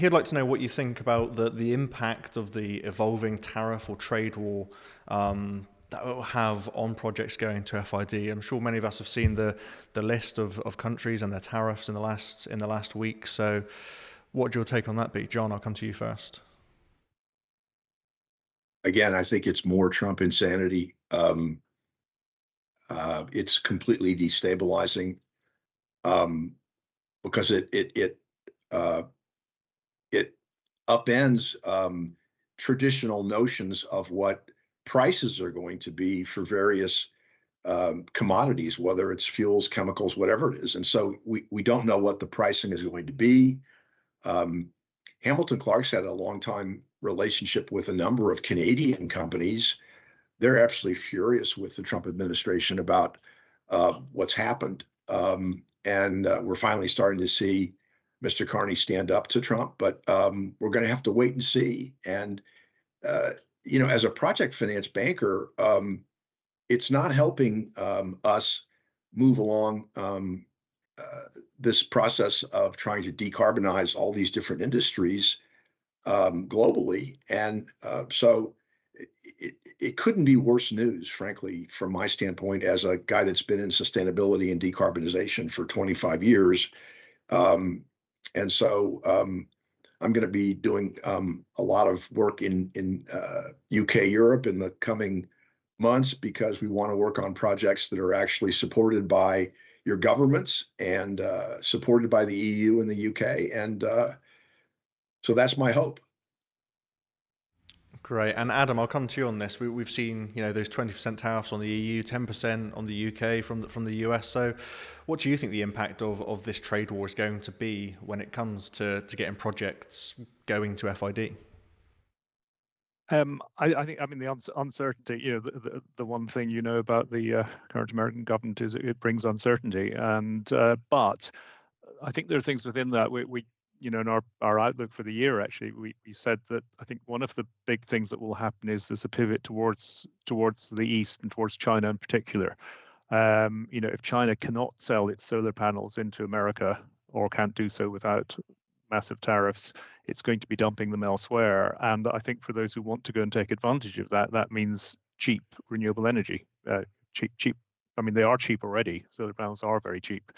he'd like to know what you think about the impact of the evolving tariff or trade war that it will have on projects going to FID. I'm sure many of us have seen the list of countries and their tariffs in the last week. So, what would your take on that be, John? I'll come to you first. Again, I think it's more Trump insanity. It's completely destabilizing because uh, it upends traditional notions of what prices are going to be for various commodities, whether it's fuels, chemicals, whatever it is. And so we don't know what the pricing is going to be. Hamilton Clark's had a long time relationship with a number of Canadian companies. They're absolutely furious with the Trump administration about what's happened. And we're finally starting to see Mr. Carney stand up to Trump, but we're going to have to wait and see. And, as a project finance banker, it's not helping us move along this process of trying to decarbonize all these different industries globally. And so it couldn't be worse news, frankly, from my standpoint, as a guy that's been in sustainability and decarbonization for 25 years. And so I'm going to be doing a lot of work in UK, Europe in the coming months, because we want to work on projects that are actually supported by your governments and supported by the EU and the UK. And so that's my hope. Great. And Adam, I'll come to you on this. We've seen, those 20% tariffs on the EU, 10% on the UK from the US. So what do you think the impact of this trade war is going to be when it comes to getting projects going to FID? I think, the uncertainty, the one thing about the current American government is it brings uncertainty. And but I think there are things within that we in our outlook for the year, actually, we said that I think one of the big things that will happen is there's a pivot towards the east and towards China in particular. If China cannot sell its solar panels into America or can't do so without massive tariffs, it's going to be dumping them elsewhere. And I think for those who want to go and take advantage of that, that means cheap renewable energy. Cheap. I mean, they are cheap already. Solar panels are very cheap.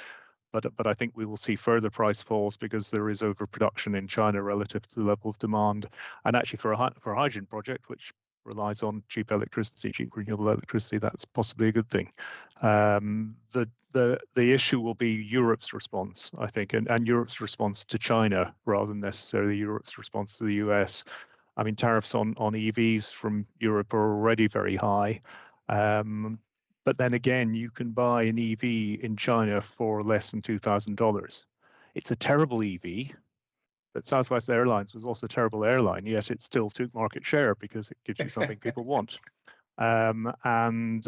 But I think we will see further price falls because there is overproduction in China relative to the level of demand. And actually, for a hydrogen project, which relies on cheap electricity, cheap renewable electricity, that's possibly a good thing. The issue will be Europe's response, I think, and Europe's response to China rather than necessarily Europe's response to the US. I mean, tariffs on EVs from Europe are already very high. But then again, you can buy an EV in China for less than $2,000. It's a terrible EV, but Southwest Airlines was also a terrible airline, yet it still took market share because it gives you something people want. And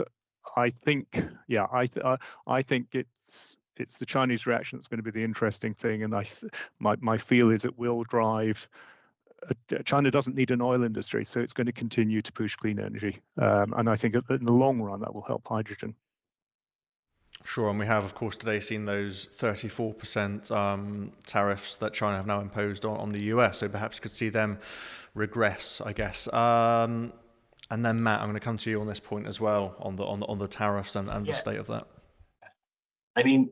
I think, I think it's the Chinese reaction that's going to be the interesting thing. And my feel is it will drive. China doesn't need an oil industry, so it's going to continue to push clean energy. And I think in the long run, that will help hydrogen. Sure, and we have, of course, today seen those 34% tariffs that China have now imposed on the US, so perhaps you could see them regress, I guess. And then, Matt, I'm going to come to you on this point as well, on the tariffs and the state of that. I mean,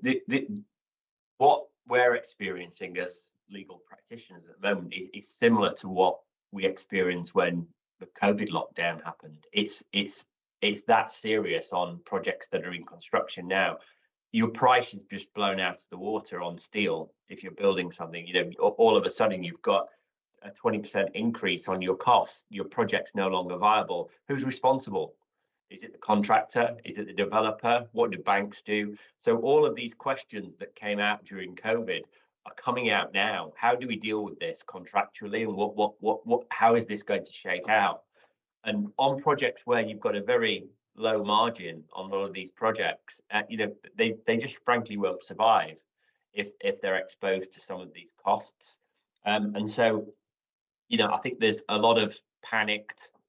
what we're experiencing as legal practitioners at the moment is similar to what we experienced when the COVID lockdown happened. It's that serious on projects that are in construction now. Your price is just blown out of the water on steel. If you're building something, all of a sudden you've got a 20% increase on your cost. Your project's no longer viable. Who's responsible? Is it the contractor? Is it the developer? What do banks do? So all of these questions that came out during COVID are coming out now. How do we deal with this contractually, and how is this going to shake out? And on projects where you've got a very low margin on a lot of these projects, they just frankly won't survive if they're exposed to some of these costs. And so, I think there's a lot of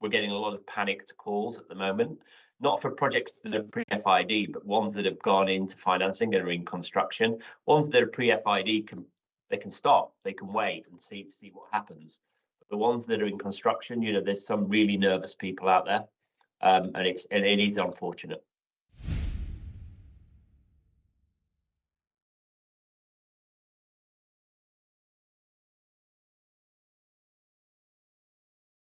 we're getting a lot of panicked calls at the moment, not for projects that are pre-FID, but ones that have gone into financing and are in construction. Ones that are pre-FID can they can stop, they can wait and see what happens. But the ones that are in construction, you know, there's some really nervous people out there, and it is unfortunate.